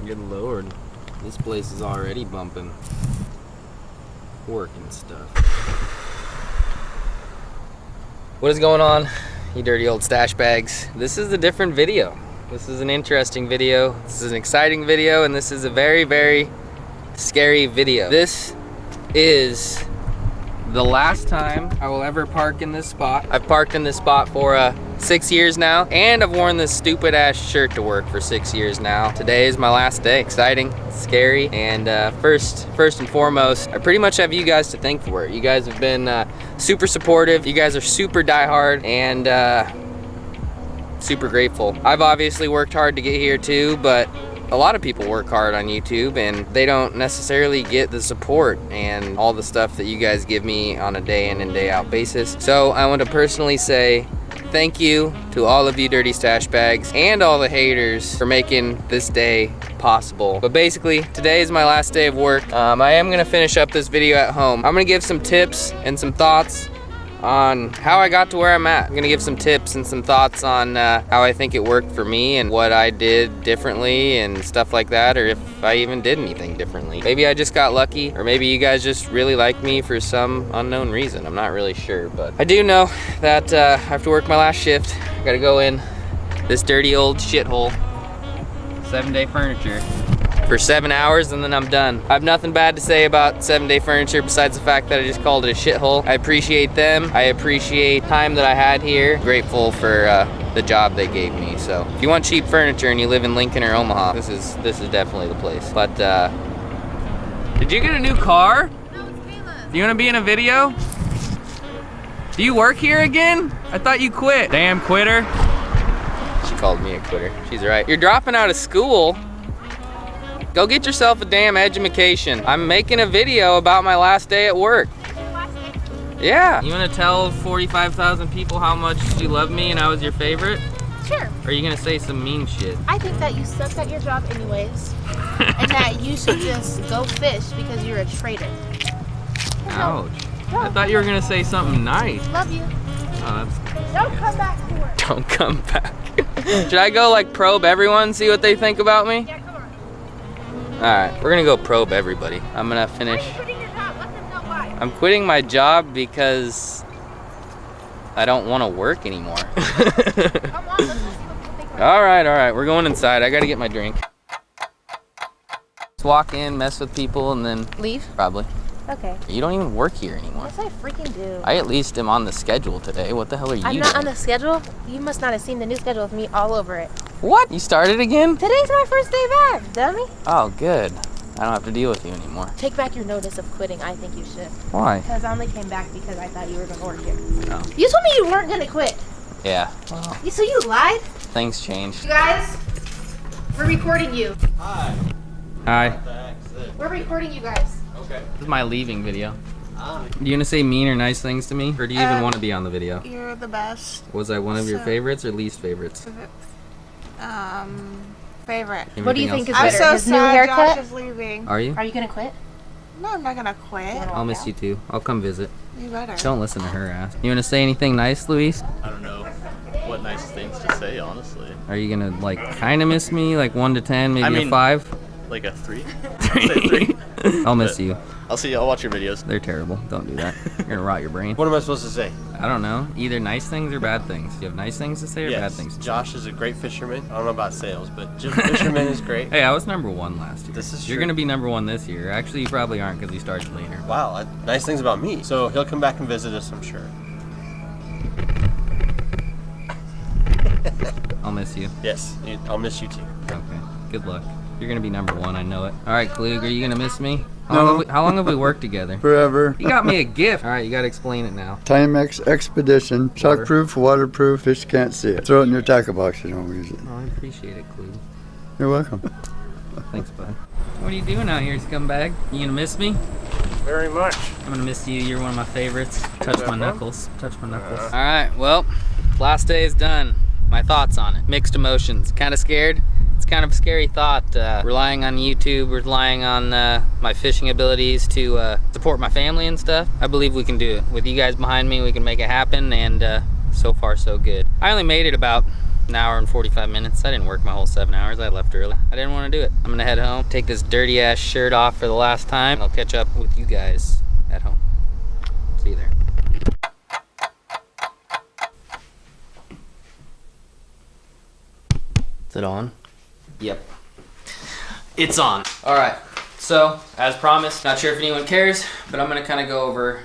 Good lord. This place is already bumping. Working stuff. What is going on, you dirty old stash bags? This is a different video. This is an interesting video. This is an exciting video, and this is a very, very scary video. This is the last time I will ever park in this spot. I've parked in this spot for 6 years now, and I've worn this stupid ass shirt to work for 6 years now. Today is my last day. Exciting, scary, and first and foremost, I pretty much have you guys to thank for it. You guys have been super supportive. You guys are super diehard, and super grateful. I've obviously worked hard to get here too, but a lot of people work hard on YouTube and they don't necessarily get the support and all the stuff that you guys give me on a day in and day out basis. So I want to personally say thank you to all of you dirty stash bags and all the haters for making this day possible. But basically, today is my last day of work. I am gonna finish up this video at home. I'm gonna give some tips and some thoughts on how I got to where I'm at. I'm gonna give some tips and some thoughts on how I think it worked for me and what I did differently and stuff like that, or if I even did anything differently. Maybe I just got lucky, or maybe you guys just really like me for some unknown reason. I'm not really sure, but I do know that I have to work my last shift. I gotta go in this dirty old shithole, 7-day furniture, for 7 hours, and then I'm done. I have nothing bad to say about 7-day furniture besides the fact that I just called it a shithole. I appreciate them. I appreciate time that I had here. Grateful for the job they gave me. So if you want cheap furniture and you live in Lincoln or Omaha, this is definitely the place. But did you get a new car? No, it's Kayla. Do you want to be in a video? Do you work here again? I thought you quit. Damn quitter. She called me a quitter. She's right. You're dropping out of school. Go get yourself a damn education. I'm making a video about my last day at work. Yeah. You wanna tell 45,000 people how much you love me and I was your favorite? Sure. Or are you gonna say some mean shit? I think that you suck at your job anyways. And that you should just go fish because you're a traitor. Ouch. I thought you were gonna say something nice. Love you. Oh, that's... Don't come back to work. Don't come back. Should I go like probe everyone, see what they think about me? Yeah, come on. Alright, we're gonna go probe everybody. I'm gonna finish. Why are you quitting your job? Let them know why. I'm quitting my job because I don't want to work anymore. Come on, let's just see what people think about Alright, we're going inside. I gotta get my drink. Just walk in, mess with people, and then Leave? probably. Okay. You don't even work here anymore. Yes, I freaking do. I at least am on the schedule today. What the hell are you I'm not doing? on the schedule. You must not have seen the new schedule with me all over it. What? You started again? Today's my first day back, dummy. Oh, good. I don't have to deal with you anymore. Take back your notice of quitting. I think you should. Why? Because I only came back because I thought you were going to work here. No. You told me you weren't going to quit. Yeah. Well, So you lied? things changed. You guys, we're recording you. Hi. Hi. We're recording you guys. Okay. This is my leaving video. You gonna say mean or nice things to me? Or do you even want to be on the video? You're the best. Was I one of your So- favorites or least favorites? Favorite. What do you Anything think is else? I'm better? so His new sad haircut? Josh is leaving. Are you? Are you going to quit? No, I'm not gonna quit. I'll miss you too. I'll come visit. You better. Don't listen to her ass. You wanna say anything nice, Luis? I don't know what nice things to say, honestly. Are you gonna like kinda miss me? Like 1 to 10, maybe I mean- a 5? Like a 3? I'll say 3. I'll miss you. I'll see. I'll watch your videos. They're terrible. Don't do that. You're gonna rot your brain. What am I supposed to say? I don't know. Either nice things or bad things. You have nice things to say or bad Yes, things to say? Josh is a great fisherman. I don't know about sales, but just fisherman is great. Hey, I was #1 last year. This is You're true. gonna be #1 this year. Actually, you probably aren't because you started later. Wow, nice things about me. So he'll come back and visit us, I'm sure. I'll miss you. Yes, I'll miss you too. Okay. Good luck. You're gonna be #1. I know it. All right, Klug, are you gonna miss me? How long have we worked together? Forever. You got me a gift. All right, you gotta explain it now. Timex Expedition. Shockproof, waterproof, fish can't see it. Throw it in your tackle box, you don't use it. Oh, I appreciate it, Klug. You're welcome. Thanks, bud. What are you doing out here, scumbag? You gonna miss me? Very much. I'm gonna miss you. You're one of my favorites. Touch my knuckles. Touch my knuckles. All right, well, last day is done. My thoughts on it. Mixed emotions. Kind of scared. It's kind of a scary thought, relying on YouTube, relying on my fishing abilities to support my family and stuff. I believe we can do it. With you guys behind me, we can make it happen, and so far so good. I only made it about an hour and 45 minutes. I didn't work my whole 7 hours. I left early. I didn't want to do it. I'm gonna head home, take this dirty ass shirt off for the last time. I'll catch up with you guys at home. See you there. Is it on? Yep. It's on. All right. So, as promised, not sure if anyone cares, but I'm gonna kind of go over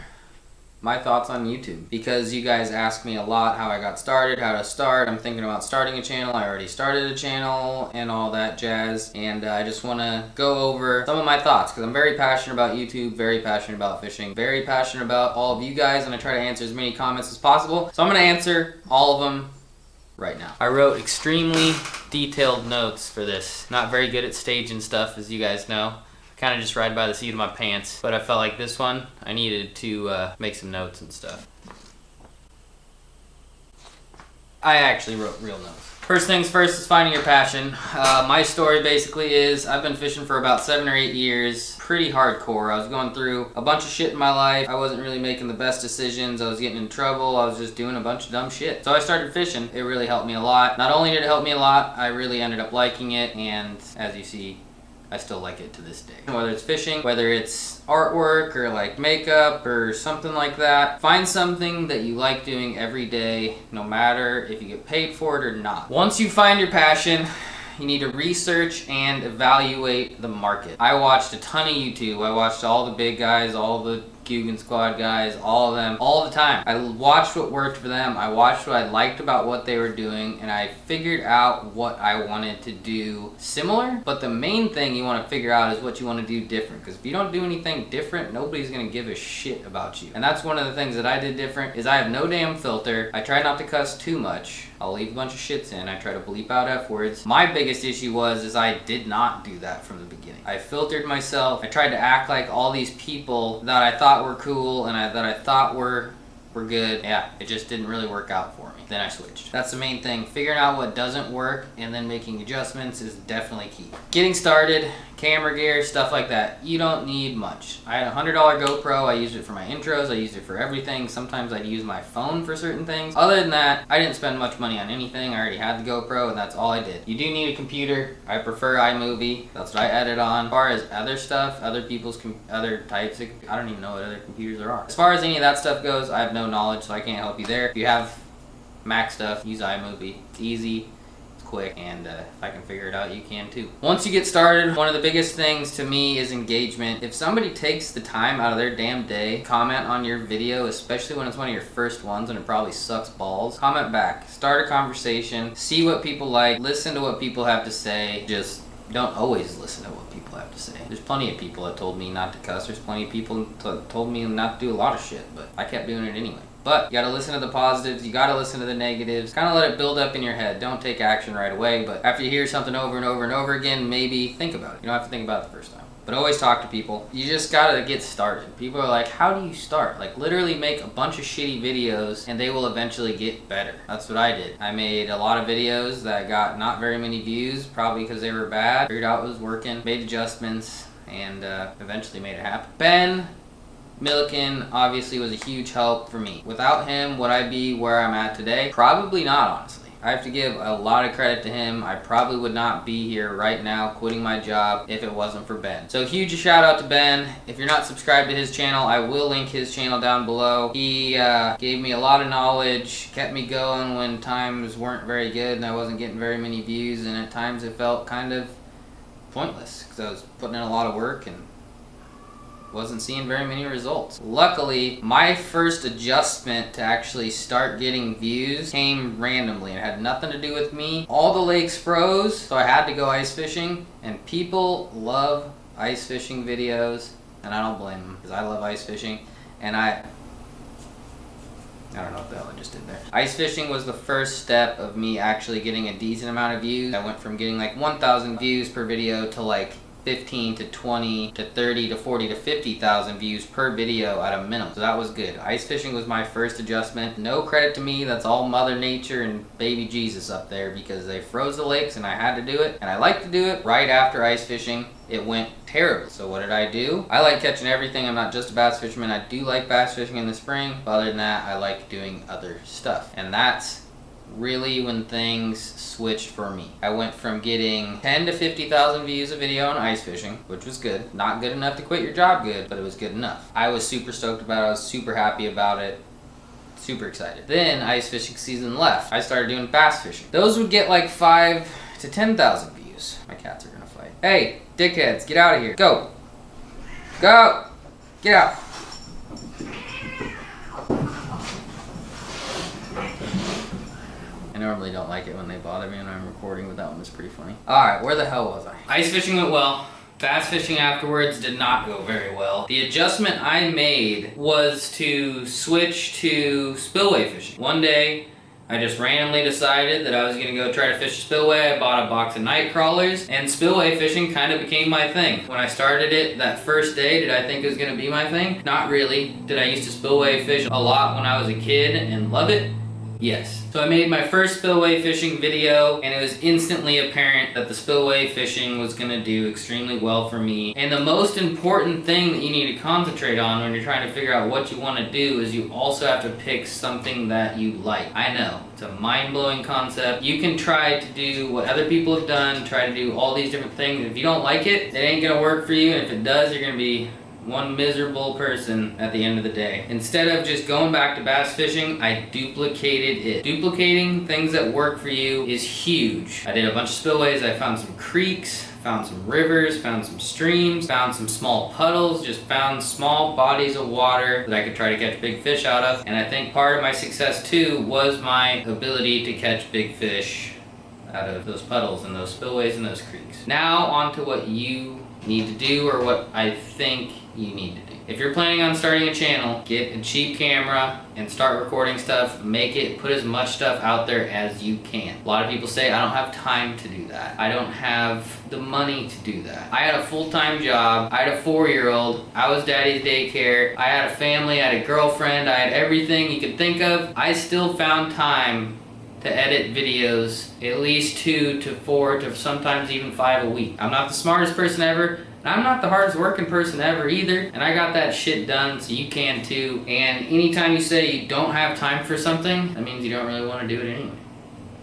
my thoughts on YouTube, because you guys ask me a lot how I got started, how to start. I'm thinking about starting a channel. I already started a channel and all that jazz, and I just want to go over some of my thoughts, because I'm very passionate about YouTube, very passionate about fishing, very passionate about all of you guys, and I try to answer as many comments as possible. So I'm going to answer all of them right now. I wrote extremely detailed notes for this. Not very good at staging stuff, as you guys know. Kind of just ride by the seat of my pants, but I felt like this one I needed to make some notes and stuff. I actually wrote real notes. First things first is finding your passion. My story basically is I've been fishing for about 7 or 8 years, pretty hardcore. I was going through a bunch of shit in my life. I wasn't really making the best decisions. I was getting in trouble. I was just doing a bunch of dumb shit. So I started fishing. It really helped me a lot. Not only did it help me a lot, I really ended up liking it, and as you see, I still like it to this day. Whether it's fishing, whether it's artwork or like makeup or something like that, find something that you like doing every day, no matter if you get paid for it or not. Once you find your passion, you need to research and evaluate the market. I watched a ton of YouTube. I watched all the big guys, all the Guggen Squad guys, all of them, all the time. I watched what worked for them. I watched what I liked about what they were doing, and I figured out what I wanted to do similar. But the main thing you want to figure out is what you want to do different, because if you don't do anything different, nobody's going to give a shit about you. And that's one of the things that I did different, is I have no damn filter. I try not to cuss too much. I'll leave a bunch of shits in. I try to bleep out F words. My biggest issue is I did not do that from the beginning. I filtered myself. I tried to act like all these people that I thought were cool and that I thought were good. Yeah, it just didn't really work out for me. Then I switched. That's the main thing. Figuring out what doesn't work and then making adjustments is definitely key. Getting started, camera gear, stuff like that. You don't need much. I had a $100 GoPro. I used it for my intros. I used it for everything. Sometimes I'd use my phone for certain things. Other than that, I didn't spend much money on anything. I already had the GoPro, and that's all I did. You do need a computer. I prefer iMovie. That's what I edit on. As far as other stuff, other people's other types of, I don't even know what other computers there are. As far as any of that stuff goes, I have no knowledge, so I can't help you there. If you have Mac stuff, use iMovie. It's easy, it's quick, and if I can figure it out, you can too. Once you get started, one of the biggest things to me is engagement. If somebody takes the time out of their damn day, comment on your video, especially when it's one of your first ones and it probably sucks balls, comment back, start a conversation, see what people like, listen to what people have to say. Just don't always listen to what people have to say. There's plenty of people that told me not to cuss. There's plenty of people that told me not to do a lot of shit, but I kept doing it anyway. But you gotta listen to the positives, you gotta listen to the negatives, kind of let it build up in your head. Don't take action right away, but after you hear something over and over and over again, maybe think about it. You don't have to think about it the first time. But always talk to people. You just gotta get started. People are like, how do you start? Like, literally make a bunch of shitty videos and they will eventually get better. That's what I did. I made a lot of videos that got not very many views, probably because they were bad. Figured out it was working, made adjustments, and eventually made it happen. Ben Milliken obviously was a huge help for me. Without him, would I be where I'm at today? Probably not, honestly. I have to give a lot of credit to him. I probably would not be here right now quitting my job if it wasn't for Ben. So huge shout out to Ben. If you're not subscribed to his channel, I will link his channel down below. He gave me a lot of knowledge, kept me going when times weren't very good and I wasn't getting very many views, and at times it felt kind of pointless because I was putting in a lot of work and wasn't seeing very many results. Luckily, my first adjustment to actually start getting views came randomly. It had nothing to do with me. All the lakes froze, so I had to go ice fishing, and people love ice fishing videos, and I don't blame them, because I love ice fishing, and I don't know what the hell I just did there. Ice fishing was the first step of me actually getting a decent amount of views. I went from getting like 1,000 views per video to like 15 to 20 to 30 to 40 to 50,000 views per video at a minimum. So that was good. Ice fishing was my first adjustment. No credit to me. That's all Mother Nature and baby Jesus up there, because they froze the lakes and I had to do it. And I like to do it right after ice fishing. It went terrible. So what did I do? I like catching everything. I'm not just a bass fisherman. I do like bass fishing in the spring. But other than that, I like doing other stuff. And that's really when things switched for me. I went from getting 10 to 50,000 views a video on ice fishing, which was good. Not good enough to quit your job good, but it was good enough. I was super stoked about it. I was super happy about it. Super excited. Then ice fishing season left. I started doing bass fishing. Those would get like 5 to 10,000 views. My cats are gonna fight. Hey, dickheads, get out of here. Go. Go. Get out. I normally don't like it when they bother me when I'm recording, but that one was pretty funny. Alright, where the hell was I? Ice fishing went well. Bass fishing afterwards did not go very well. The adjustment I made was to switch to spillway fishing. One day, I just randomly decided that I was gonna go try to fish a spillway. I bought a box of night crawlers, and spillway fishing kind of became my thing. When I started it that first day, did I think it was gonna be my thing? Not really. Did I used to spillway fish a lot when I was a kid and love it? Yes. So I made my first spillway fishing video, and it was instantly apparent that the spillway fishing was gonna do extremely well for me. And the most important thing that you need to concentrate on when you're trying to figure out what you want to do is you also have to pick something that you like. I know, it's a mind-blowing concept. You can try to do what other people have done, try to do all these different things. If you don't like it, it ain't gonna work for you, and if it does, you're gonna be one miserable person at the end of the day. Instead of just going back to bass fishing, I duplicated it. Duplicating things that work for you is huge. I did a bunch of spillways. I found some creeks, found some rivers, found some streams, found some small puddles, just found small bodies of water that I could try to catch big fish out of. And I think part of my success too was my ability to catch big fish out of those puddles and those spillways and those creeks. Now on to what you need to do, or what I think you need to do. If you're planning on starting a channel, get a cheap camera and start recording stuff. Make it, put as much stuff out there as you can. A lot of people say, I don't have time to do that. I don't have the money to do that. I had a full-time job. I had a 4-year-old. I was daddy's daycare. I had a family. I had a girlfriend. I had everything you could think of. I still found time to edit videos at least 2 to 4 to sometimes even 5 a week. I'm not the smartest person ever, and I'm not the hardest working person ever either, and I got that shit done, so you can too. And anytime you say you don't have time for something, that means you don't really want to do it anyway.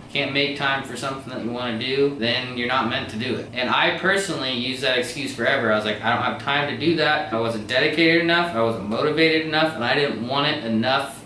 If you can't make time for something that you want to do, then you're not meant to do it. And I personally use that excuse forever. I was like, I don't have time to do that. I wasn't dedicated enough, I wasn't motivated enough, and I didn't want it enough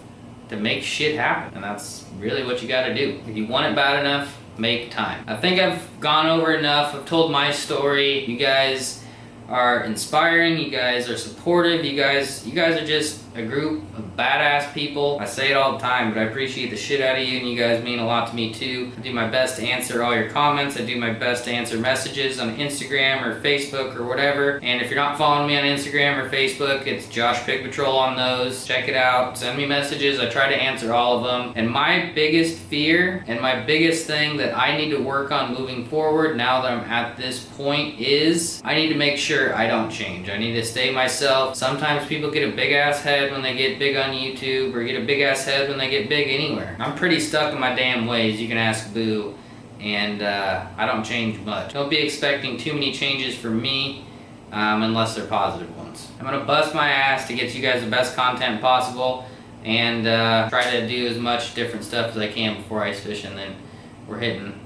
to make shit happen. And that's really what you gotta do. If you want it bad enough, make time. I think I've gone over enough. I've told my story. You guys are inspiring, you guys are supportive, you guys are just a group of badass people. I say it all the time, but I appreciate the shit out of you, and you guys mean a lot to me too. I do my best to answer all your comments. I do my best to answer messages on Instagram or Facebook or whatever. And if you're not following me on Instagram or Facebook, it's Josh Pig Patrol on those. Check it out. Send me messages. I try to answer all of them. And my biggest fear and my biggest thing that I need to work on moving forward now that I'm at this point is I need to make sure I don't change. I need to stay myself. Sometimes people get a big ass head when they get big on YouTube, or get a big ass head when they get big anywhere. I'm pretty stuck in my damn ways. You can ask Boo, and I don't change much. Don't be expecting too many changes from me unless they're positive ones. I'm gonna bust my ass to get you guys the best content possible, and try to do as much different stuff as I can before ice fishing. Then we're hitting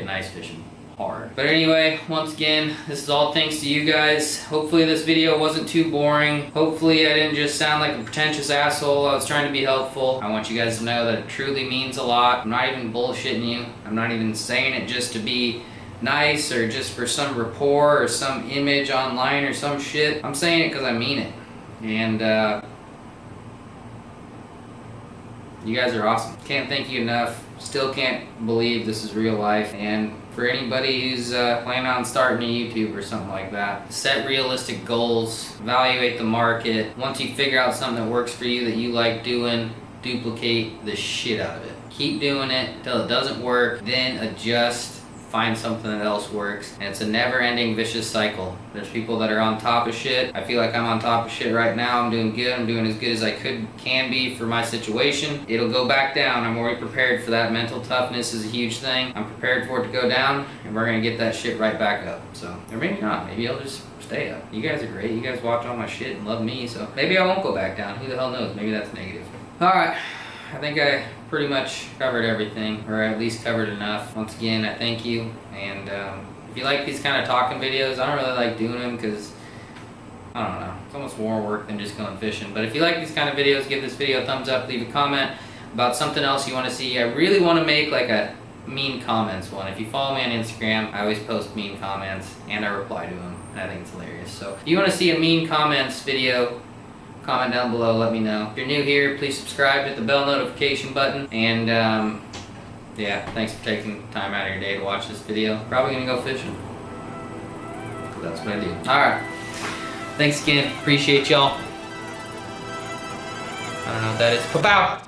ice fishing hard. But anyway, once again, this is all thanks to you guys. Hopefully this video wasn't too boring. Hopefully I didn't just sound like a pretentious asshole. I was trying to be helpful. I want you guys to know that it truly means a lot. I'm not even bullshitting you. I'm not even saying it just to be nice or just for some rapport or some image online or some shit. I'm saying it because I mean it. And you guys are awesome. Can't thank you enough. Still can't believe this is real life. And for anybody who's planning on starting a YouTube or something like that, set realistic goals, evaluate the market. Once you figure out something that works for you that you like doing, duplicate the shit out of it. Keep doing it till it doesn't work, then adjust, find something that else works. And it's a never-ending vicious cycle. There's people that are on top of shit. I feel like I'm on top of shit right now. I'm doing good. I'm doing as good as I can be for my situation. It'll go back down. I'm already prepared for that. Mental toughness is a huge thing. I'm prepared for it to go down, and we're gonna get that shit right back up. So, or maybe not. Maybe I'll just stay up. You guys are great. You guys watch all my shit and love me, so maybe I won't go back down. Who the hell knows? Maybe that's negative. Alright. I think I pretty much covered everything, or at least covered enough. Once again, I thank you, and if you like these kind of talking videos, I don't really like doing them because, I don't know, it's almost more work than just going fishing. But if you like these kind of videos, give this video a thumbs up, leave a comment about something else you want to see. I really want to make like a mean comments one. If you follow me on Instagram, I always post mean comments and I reply to them, and I think it's hilarious. So if you want to see a mean comments video, comment down below, let me know. If you're new here, please subscribe, hit the bell notification button, and yeah, thanks for taking time out of your day to watch this video. Probably gonna go fishing. That's what I do. Alright. Thanks again. Appreciate y'all. I don't know what that is. Paaa Powww!